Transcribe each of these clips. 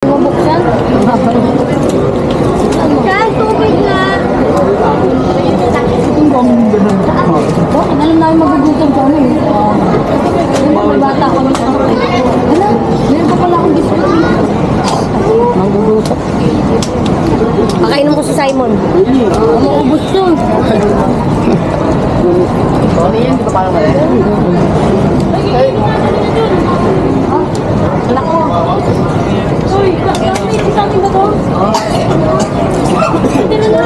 Bubuksan? Kaya tubig na. Bakit? Alam namin magugutom kami. May bata kami sa kapatid. Ano? Meron pa pala akong biskuit. Magugutom. Pakainom ko si Simon. Maubos yun. Ano yan? Di ba parang mali? Anak ko. Uy, may sa akin ba to? Tira na.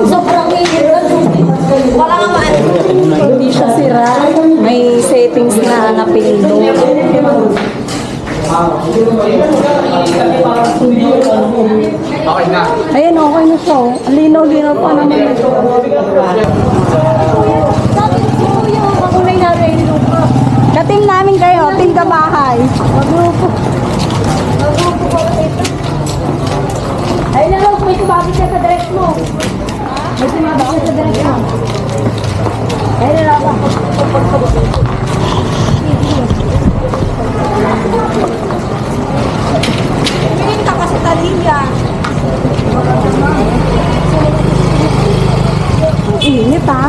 Sobrang wala nga man. Hindi siya sira. May settings na napindot. Okay na. Ayan, okay na siya. Linaw-linaw pa naman ito. Katim namin kayo, team kabahay. Magrupo. Ayun na lang, may sumabit ka sa direct mo. May sumabit ka sa direct mo. Ayun na lang ako. Tumingin ka kasi talinga. Ang init ha.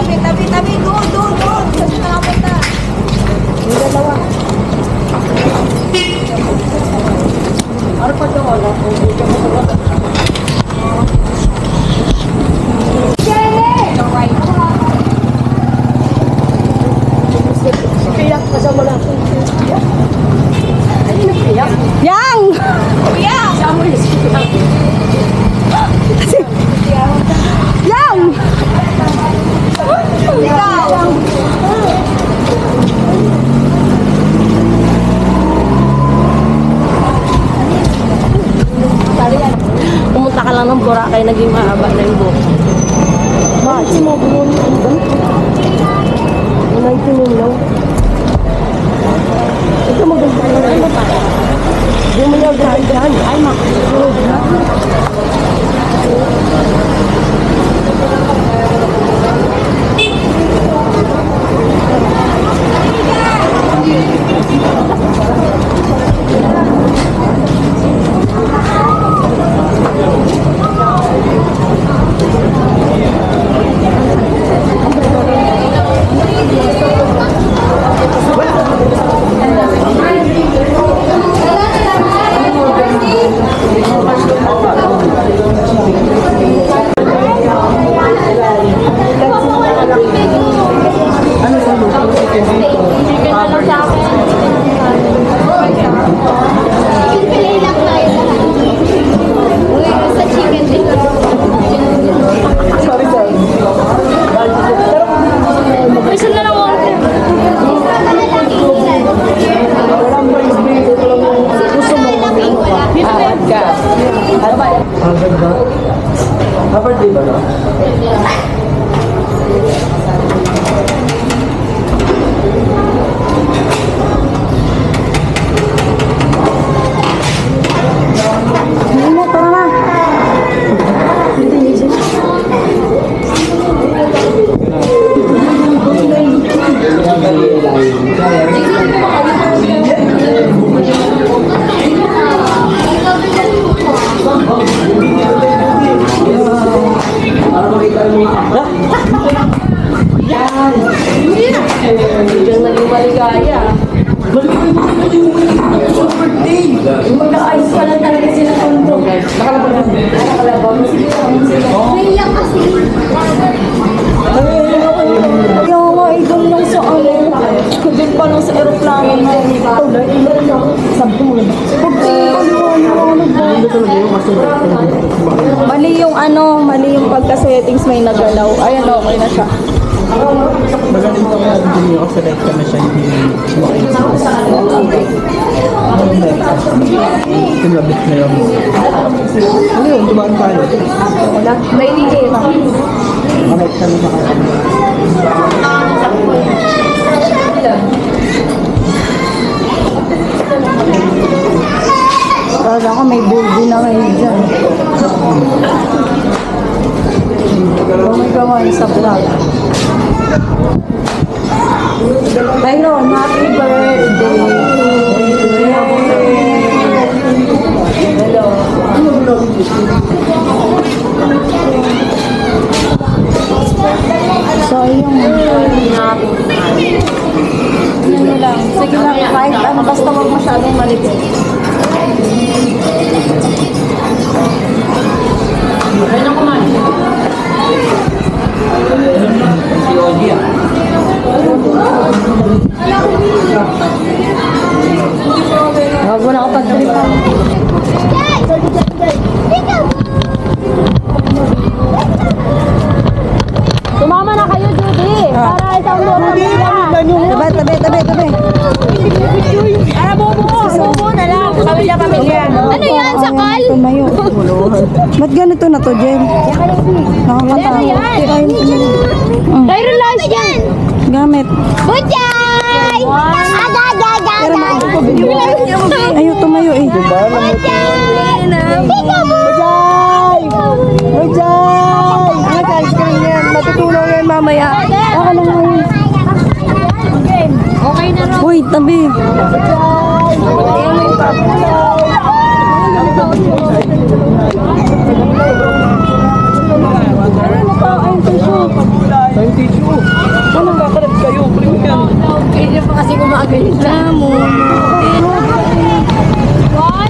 Tabi. Doon. Kasi nakapit na. Yung dalawa. Ano pa daw wala? Piyak, kasama lang. Ay, nagpiyak. Yang! Piyak! Kasama yung piyak. Yang! Ikaw! Pumunta ka lang ng Boracay, naging mahaba na yung buhok. Bakit? Sumabulong yung iba? 90 million. Diyan naging maligaya. Magka-ayos pa lang talaga sila kondo. Nakalabang. Naiyak kasi. Yung mga idol nung sa ano, doon pa nung sa aeroplano na mali yung ano, mali yung pagka-settings may nagalaw. Ayan, okay na siya. Magaling pa nga hindi ako select ka na siya hindi kinabit na yun. Ano yun? Tumaan tayo. Wala. May DJ pa. Makit ka na makakita. Kala ko may bulbo na kayo dyan. Oh my God, sa vlog. Tyron, happy birthday to you. Hello. So, yung ano lang. Sige lang, kahit ano, basta wag masyadong malipit. Si Ogie ah. Huwag mo na kapag-tripan. Tumama na kayo, Judy. Para isang buwan na Tabi. Bobo na lang. Pamilya. Ano yan, sakal? Tumayo. Ba't ganito na to, Jen? Nakakatawa. Tyron Lars yan. Gamit. Butchay! Pero ayaw tumayo eh. Ano ka, screen yan. Matutulong yan mamaya. Ako lang ngayon. Okay na raw. Uy, tabi. Tayong tissue. Ano kakalat kayo? Premium. Hindi pa kasi gumagalit na mo. 1,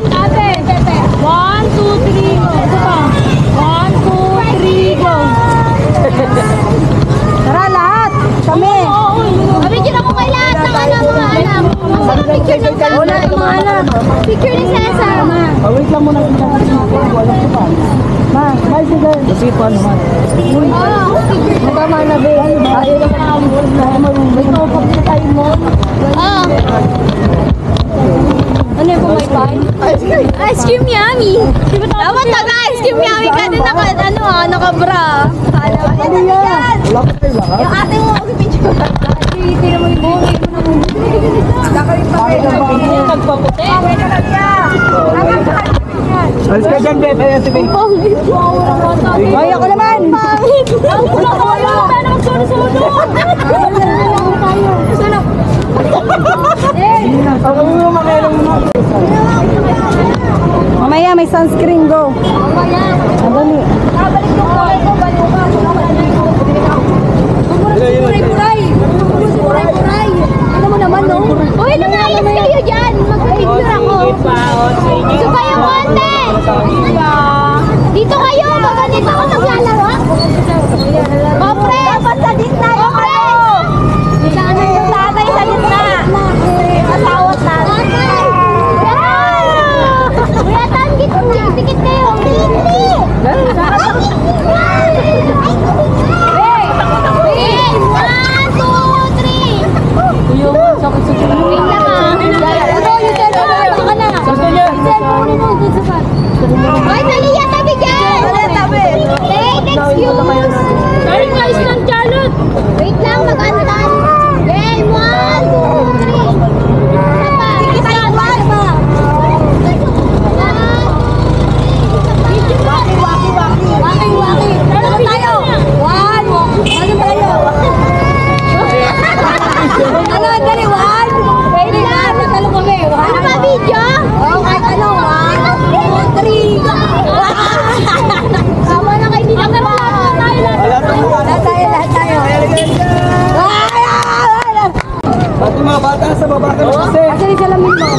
ate. 1, 2, 3, go. Ito pa. 1, 2, 3, go. Tara, lahat. Kami. Picture ako kay lahat ng anak mga anak. Picture ng mga anak. Picture ni Cesar. Wait lang muna. Walang pa. Ma, bye si girl. Kasi paano man? Tama na, be. Ayaw na may tupag na tayo mo. Ano yung pumaypay? Ice cream yummy. Dapat nag-ice cream yummy ka din naka-bra. Ano yan? Yung ate mo, picture. Tira mo yung buhay mo na mo. Nagpaputi. Alis ka dyan, Beth. Ayan si Beth. Ay, ako naman. Pangit. Ang kulang ko yun. Tayo na magsuno-suno. Suno. Ako mo makilang mo. Mamaya may sunscreen, go. Mamaya. Madali. Kabalik yung kulay ko. Baliw ka. Puray-puray. Puray-puray. Ano mo naman, no? Uy, lumayas kayo dyan. Magpapicture ako. Gusto kayo konti. Dito kayo. Baga dito ako naglalaro. Kopre. Dapat sa gitna. Kopre. Sana yung tatay sa gitna. Masawat natin. Kuya, tahan gitna. Pikit kayo. Hindi. Hey! 1, 2, 3. Kuya, sakit sa tiyan. Wait lang ah. Ito, yung cellphone. Baka na. Yung cellphone mo. Ay, Talia, tabi dyan. Tabi. Hey, Nasa baba ka na kasi. Kasi yung salamin mo.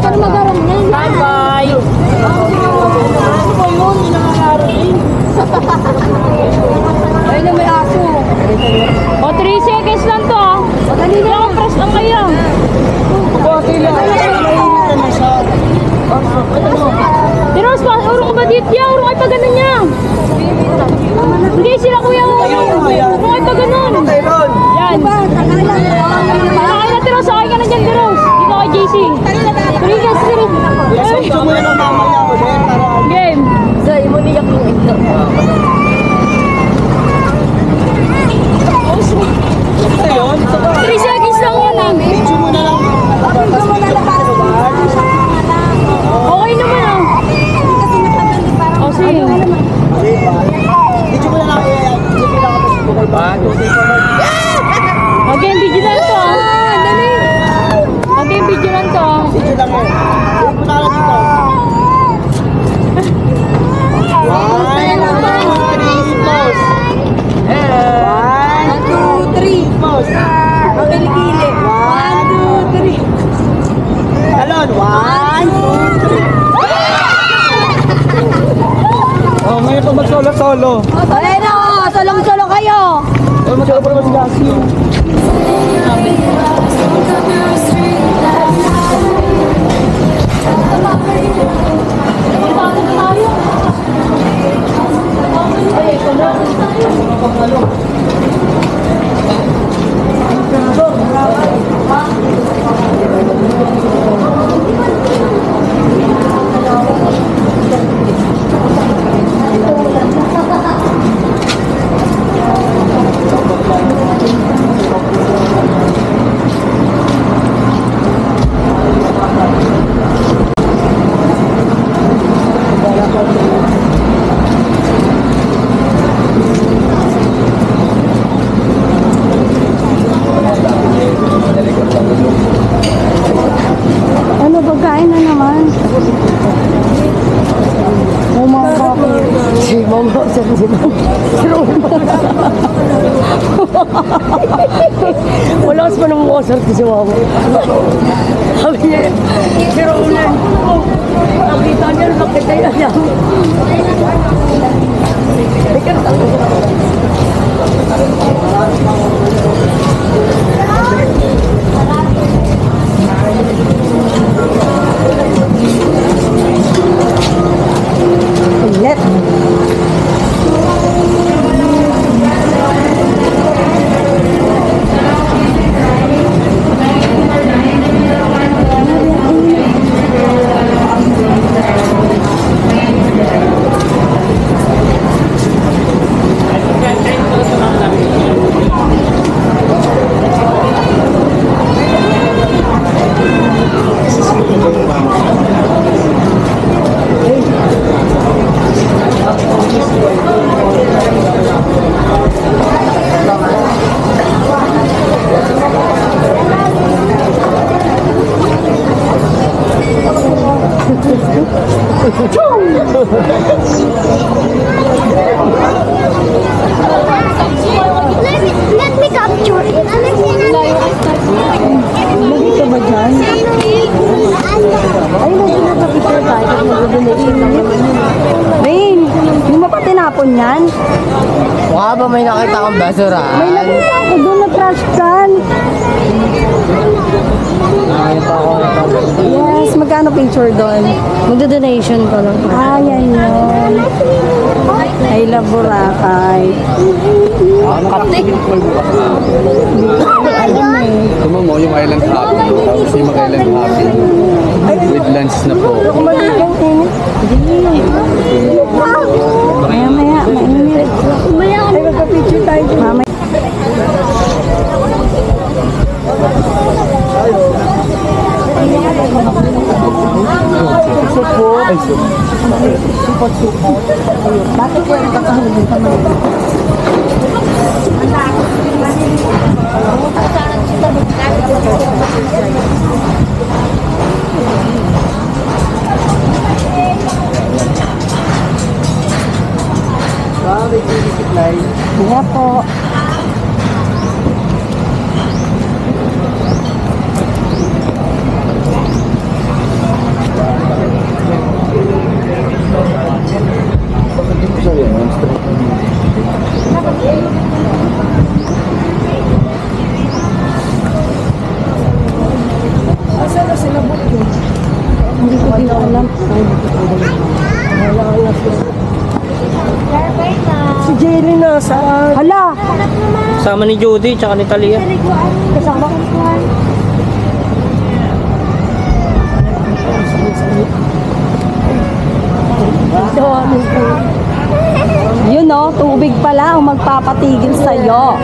Pero magaram na yun. Bye-bye. Ano ba yun? Hindi nangangarap eh. Ayun na may aso. O, 3 seconds lang to ah. Madali na. Kailangan press lang kayo. Bakit lang? Mainit naman siya. Pero mas urong ka ba dito? Ya, urong ay pa ganun niya. Hindi sila kuya. Urong ay pa ganun. Meron. Yan. Sakay na Tiros, sakay ka na dyan Tiros. Dito kay JC. Tiros, Tiros. Gusto mo yan ang mamaya ulit para Game. Zay, mo niyak yung ito. ito yun. 3 seconds lang yan ah. Video mo na lang. Okay naman ah. O, sige. Video mo na lang. Video mo lang ako sa bukal ba? Okay, video lang to ah. Okay, video lang to ah. Video lang eh. Video mo na lang dito. 1, 2, 3, pause. 1, 2, 3, pause. Ang kilikili. 1, 2, 3. Talon. 1, 2, 3. Oh, ngayon pag mag-solo-solo. Ayun na, solong-solo kayo. Oh, mag-solo pa naman si Lassie. Ano, pagkain na naman. Si Mama, si wala kasi pa naman makasarti si Mama. Sabi niya, si Roland, nakita niya, nakita niya. Let. Let me capture it. Dito ba dyan? Ay, nagpapicture tayo kasi mag-donation. Rain, hindi mo pa tinapon yan? Mukha ba may nakita akong basura? May nakita ako doon na trash can. Nakita ko. Yes, magkano picture doon? Magdo-donation ko lang. Ah, yan yun. I love Boracay. Tuma mo yung Island Happy. Tapos yung mag-Island Happy. With lunch na po. Kumalikang init. Maya, mainit. Ay, magka-picture tayo. Mamaya. Bakit po yung kakahulog ka mo? Kaya po. Kasama ni Judy, tsaka ni Talia. Kasama ko naman. Yun no, tubig pala ang magpapatigil sa'yo.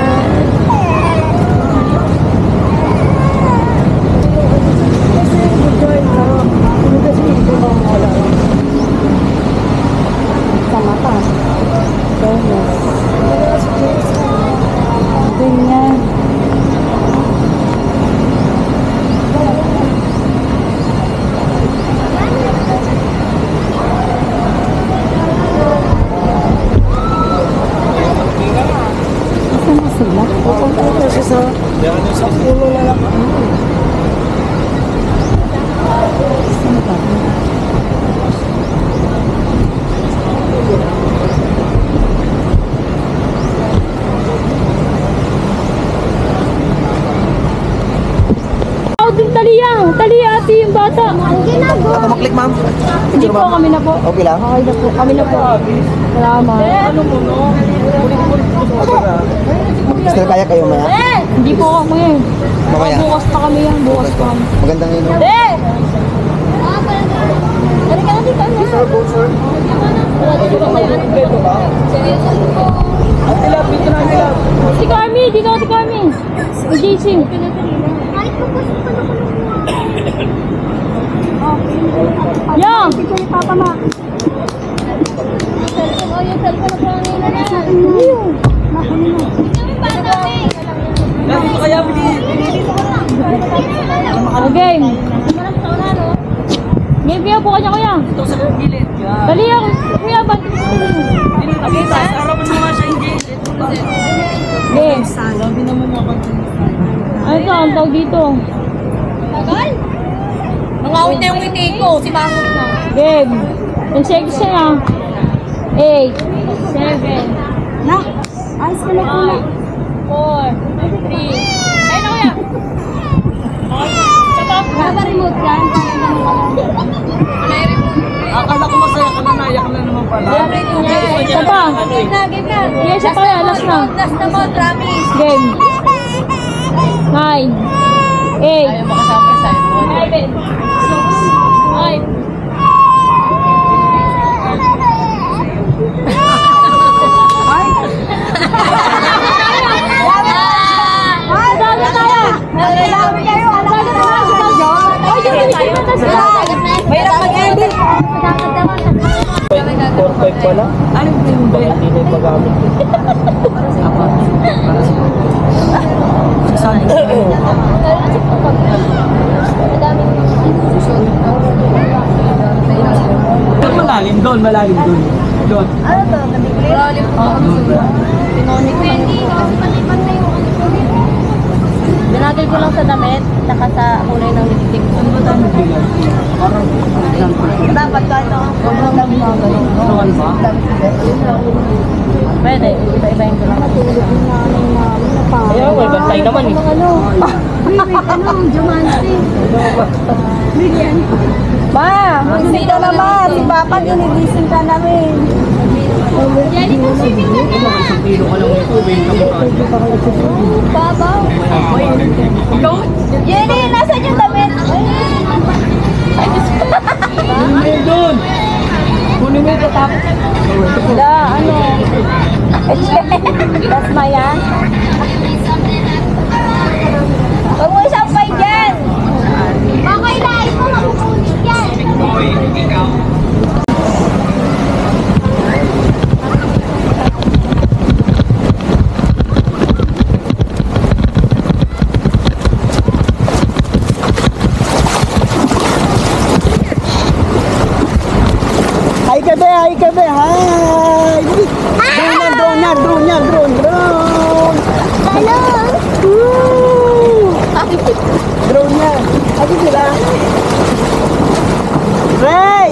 Sa mata. Ganyan. Saan na sila? Pupunta ito sa ulo na lang. Saan ba? Din Talia ate yung bata. Maklik, ma'am. Hindi po, kami na po. Okay lang? Okay na po, kami na po. Salamat. Still kaya kayo maya? Hindi po ako ngayon. Mamaya? Bukas pa kami yan, bukas pa kami. Magandang yun. Dali ka na dito. Si Carmi, dito si Carmi. Si JC. Yang! Ito yung papa ma. Game. Game kaya po kanya kuya. Ito sa gilid. Dali ako. Kuya, ba't? Game. Ano ito? Ang tawag dito. Nangawit na yung ngiti ko. Si Basot na. Game. Yung section na. 8, 7, Na, ayos ka na po na. 4, 3. Ayun na kuya. Wala remote yan. Akala ko masaya ka na, naiyak na naman pala. Isa pa. Game na. Yes, isa pa yan. Last na. Last na mo, promise. Game. 9, 8, 7, 5. Mahirap mag-edit. 4-5 pala? Ano yung ba? Hindi na yung magamit. Malalim doon, malalim doon. Doon. Ano to? Malalim po. Pinonik ko. Binagay ko lang sa damit, saka sa kulay ng lipstick. Ano ba tayo nagbilang? Parang Dapat ka ito. Sobrang nagmagay. naman ba? Pwede, iba-ibahin ko lang. Ayaw, may bantay naman eh. Ma, gising ka naman. Si Papa, ginigising ka namin. Isang kilo ka lang ito, wait lang ka. Babaw. Jenny, nasan yung damit? Kunin mo yun doon! Kunin mo yung tatap. Wala, ano? Das Maya? Huwag mo isampay dyan! Okay na, ito makukunin yan. Hi kabe, hi kabe, hi! Drone yan, drone yan, drone. Hello. Drone yan. Adi sila. Ray!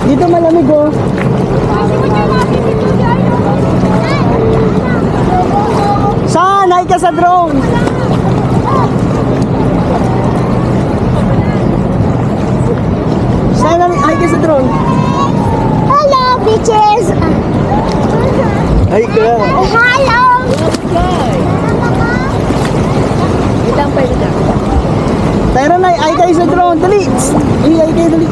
Dito malamig oh. Kasi mo dyan natin dito, Joy. ay kayo sa drone, dali. Ay kayo, dali.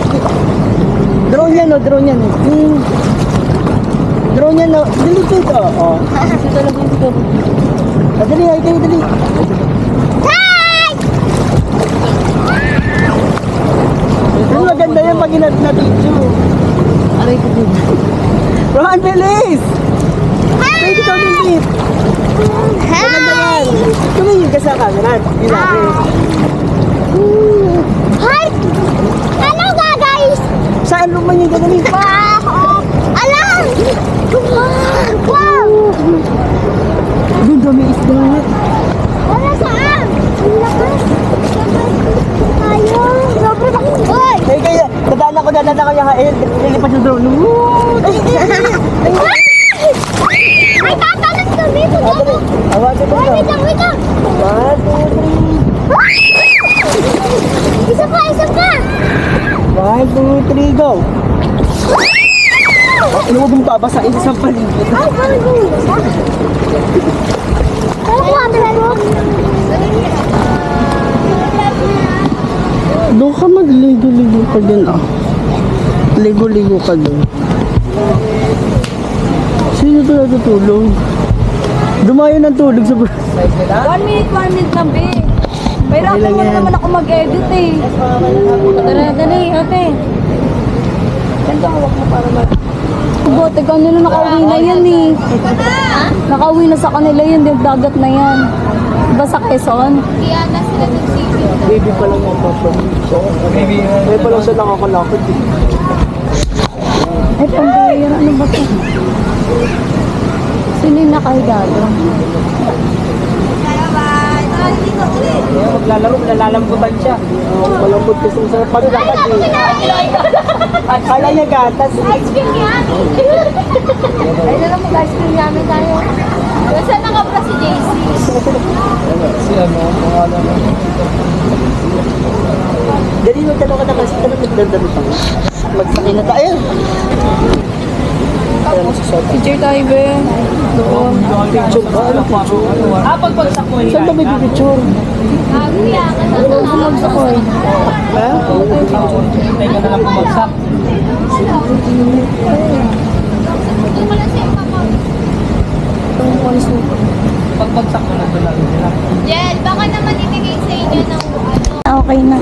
Drone yan, no, drone yan. Drone yan, no. Dali kayo, oh. Dali, ay kayo, dali. Pero maganda yan pag na-picture. Aray ko din. Rohan, bilis! Pwede ka ulit. Maganda yan. Tumingin ka sa camera. Bilis. Hi! Hello guys! Saan luman yung ganun? Alam! Wow! Doon dami isda. Wala saan? Ang lakas! Tayo! Sobrang lakas! Hoy! Ay kaya, dadaan ako yung hail. Lilipas yung drone. Ay, tatalas kami! Pagkano? Awasan mo Ay, na. wait lang, wait lang! 1, 2, 3. Isa pa, isa pa! 1, 2, 3, go! Ano mo bang babasain sa paligid? Ay, bago! Ano po, ate mo? Doon ka magligo-ligo ka dun, ah. Ligo-ligo ka dun. Sino ito natutulog? Dumayo ng tulog sa... 1 minute lang, be. Pero Okay lang ako yan. naman ako mag-edit eh. Tara, dali, ate. Ganito hawak mo para mag... Bote kanila nakauwi na yan eh. Nakauwi na sa kanila yun, yung dagat na yan. Diba sa Quezon? Kaya na sila nagsisip. Baby pa lang yan, Papa. Baby pa lang siya nakakalakot eh. Ay, pambihira. Ano ba ito? Sino yung nakahiga doon? Maglalaro, nalalambutan siya. Malambot kasi sa paglalakad eh. Kala niya gatas. Ice cream yan! Ay, na lang mag-ice cream namin tayo. Saan nakapra si JC? Dali mo tanong ka na kasi tanong nagdadalo pa. Magsakay na tayo. Picture tayo, be. Picture ba? Ano picture? Pagpagsak mo. Saan ba may picture? Kuya, kasama ka. Bumagsak ko eh. Ha? Teka na lang bumagsak. Doon ko lang siya Jel, baka naman ibigay sa inyo ng ano. Okay na.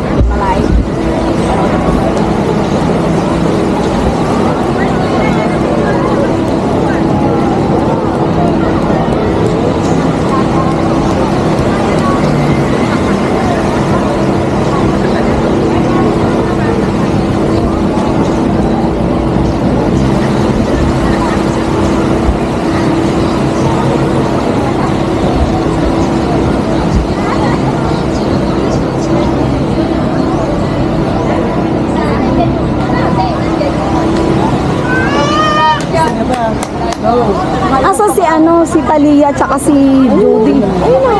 Asa si si Talia tsaka si Judy? Ayun o,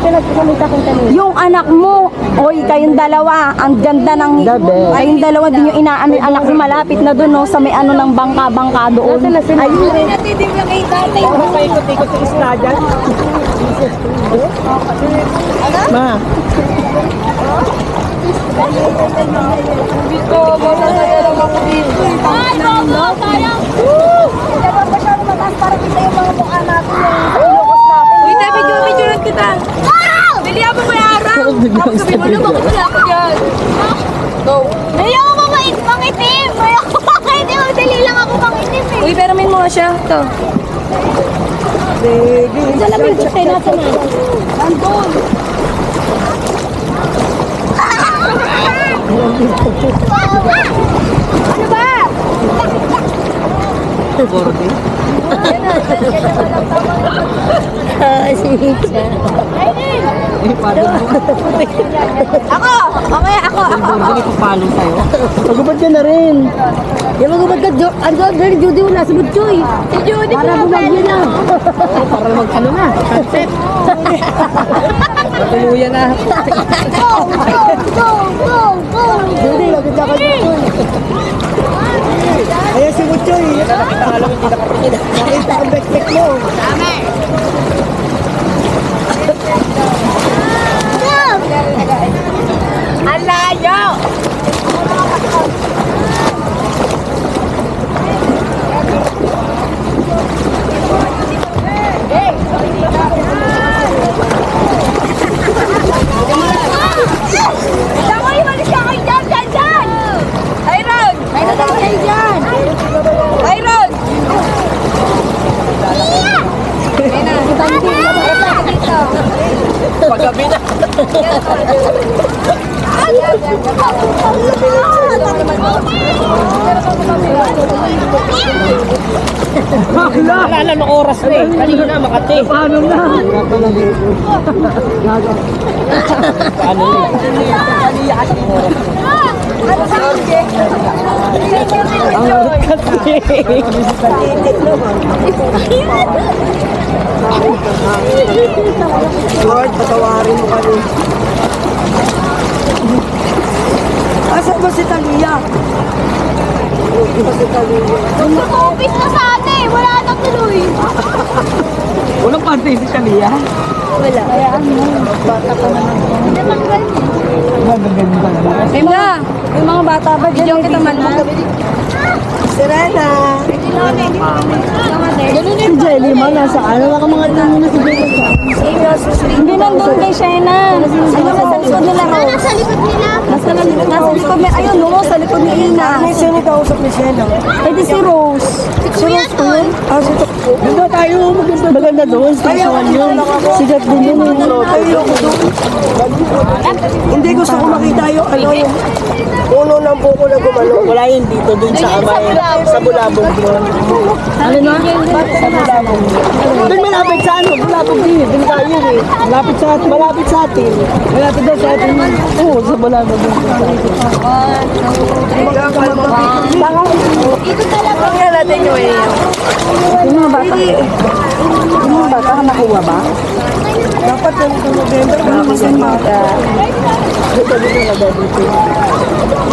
pinagkamita kong Talia. Yung anak mo, oy, kayong dalawa, ang ganda ng... Kayong dalawa din yung inaamin anak mo, malapit na doon, no, sa may ng bangka-bangka doon. Ayun. Paikot-ikot yung isla dyan. Ma. Ay, bobo, sayang! Uy, Tepe, video kita. Bili ako may araw. Ako sabihin mo na, bakit wala ako dyan? Go. Ayaw ko mangitim! Ayaw ko mangitim! Dali lang ako mangitim eh! Uy, pero may mga siya. Ito. Diyan namin yung kayo natin na. Nandun. Ano ba? Ako! Mamaya ako! Pagubad ka na rin. Yung magubad ka, Judy wala, si Butchoy. Si Judy para bumagyo na. Para mag-ano na, concept. Tuluyan na. Go! Go! Go! Go! Go! Judy, lagod ka Butchoy. Ayan si Butchoy. Nakita nga lang hindi nakatingin. Nakita ang backpack mo. Go! Ala! Gabi na. Wala na ng oras na eh. Kanina Makati. Paano na? Paano na? Lord, patawarin mo kami. Asa ba si Talia? Mag-office na sa ate. Wala na tuloy. Walang pantay si Talia? Wala. Bata pa naman. Hindi naman ganyan. Magaganda na. Emma, yung mga bata ba dyan? Yung kita man. Serena! Si Jelly man, nasa ano ka mga tanong na si Jelly? Hindi nandun kay Shena. Ano nasa likod nila, Rose? Nasa likod nila. Nasa likod niya. Ayun, no, sa likod ni Ina. Ano yung sino kausap ni Shena? Eh di si Rose. Si Kuya Tol. Ah, si Tukpo. Doon na tayo, maganda doon. Station yun. Sigat din yun. Tayo ko doon. Hindi gusto ko makita yung ano yung uno ng buko na gumano. Wala yun dito, doon sa kamay. Sa Bulabog doon. Ano na? Sa Bulabog. Doon malapit sa ano? Bulabog din. Doon tayo eh. Malapit sa atin. Malapit sa atin. Malapit daw sa atin. Oo, sa Bulabog. Dito talaga. Tingnan natin yung iyo. Yung mga bata. Yung mga bata, nakuha ba? Dapat yung November.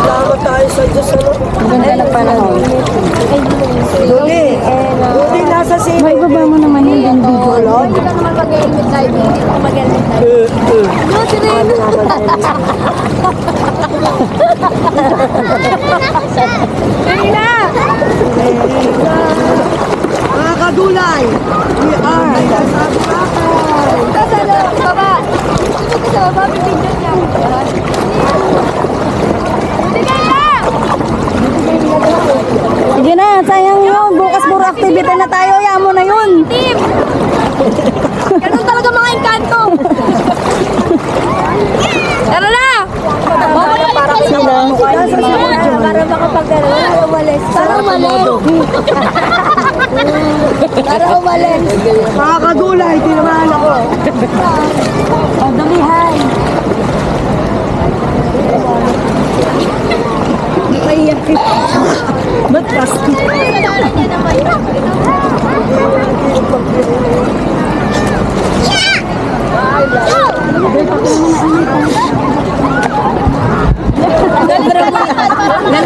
Salamat tayo sa Diyos. Ganda ng panahon. Luli. Luli, nasa sino? May baba mo naman yung ganda. Hindi ka naman mag-helmet tayo. Hindi ka mag-helmet tayo. No, si Rina. Mga kadulay, we are Punta sa baba. Punta sa baba. Bibigyan niya. Bibigyan niya. Sige na, sayang yun. Bukas puro activity na tayo. Hayaan mo na yun. Team. Ganun talaga mga engkanto. Tara na. Para makapag-ano. Para umalis. Para umalis. Para umalis. mga kadulay, tinamaan ako. O, damihan. Naiyak ka. Ba't plastic?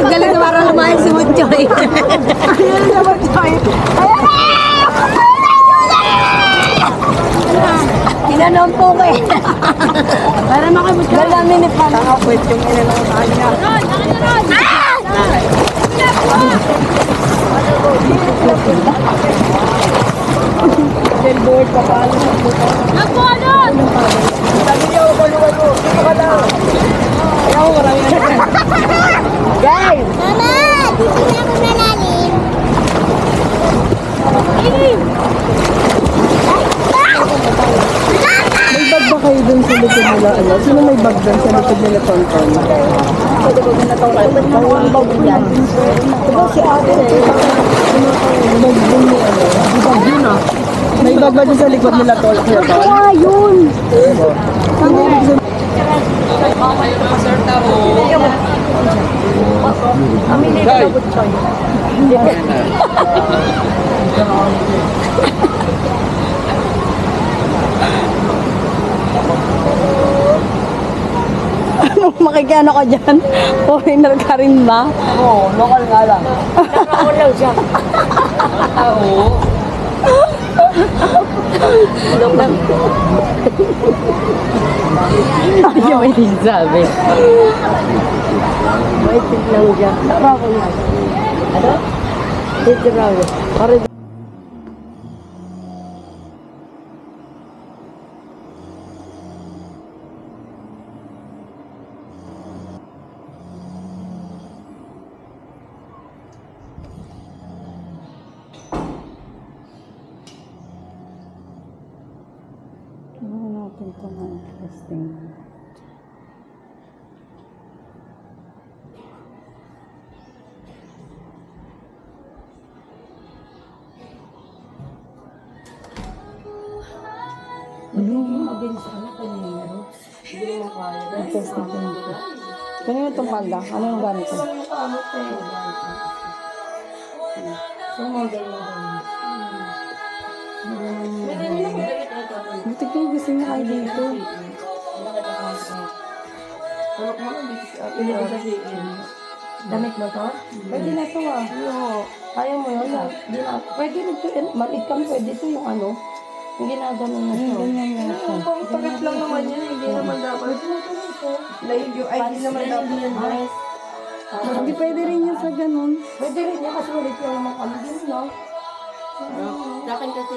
Galing na parang lumayan si Mutchoy. Tinanom po ko eh. Para makabot ka. Galing namin ni Pan. Nakapwet yung inanong kanya. Billboard pa paano sa buka. Nagbuhanon! Sabi niyo, kulungan mo. Dito ka lang. Ayaw, marami na yan. Guys! Mama! Dito na ako nalalim. May bag ba kayo dun sa likod nila? Ano? Sino may bag dun sa likod nila, Tonton? Pwede ko na itong bag yan. Diba si ate eh? Bag dun ni ano? Di bag yun ah. May bag ba dun sa likod nila, Tonton? Ah, yun. Makikiano ka dyan? Foreigner ka rin ba? Oo, local nga lang. Nakaon lang siya. Oo. Ayaw may sabi. Maitik lang siya. Bravo yan. Ano? Dito bravo. Para Ano natin? Ito nga, testing. Ano yung mabilis ano kanina? Hindi mo kaya. Testing ko. Kanina itong palda. Ano yung gamit ko? So, model mo ganyan. Buti ko gusto niya kayo dito. Damit mo to? Pwede na to ah. Kaya mo yun ah. Pwede rin to. Maliit kami pwede to yung ano. Yung ginagano na to. Ganyan na to. Takip lang naman yan, hindi naman dapat. Like yung ID naman dapat. Hindi pwede rin yun sa ganun. Pwede rin yun kasi ulit yung naman kami din, no? Sa akin kasi,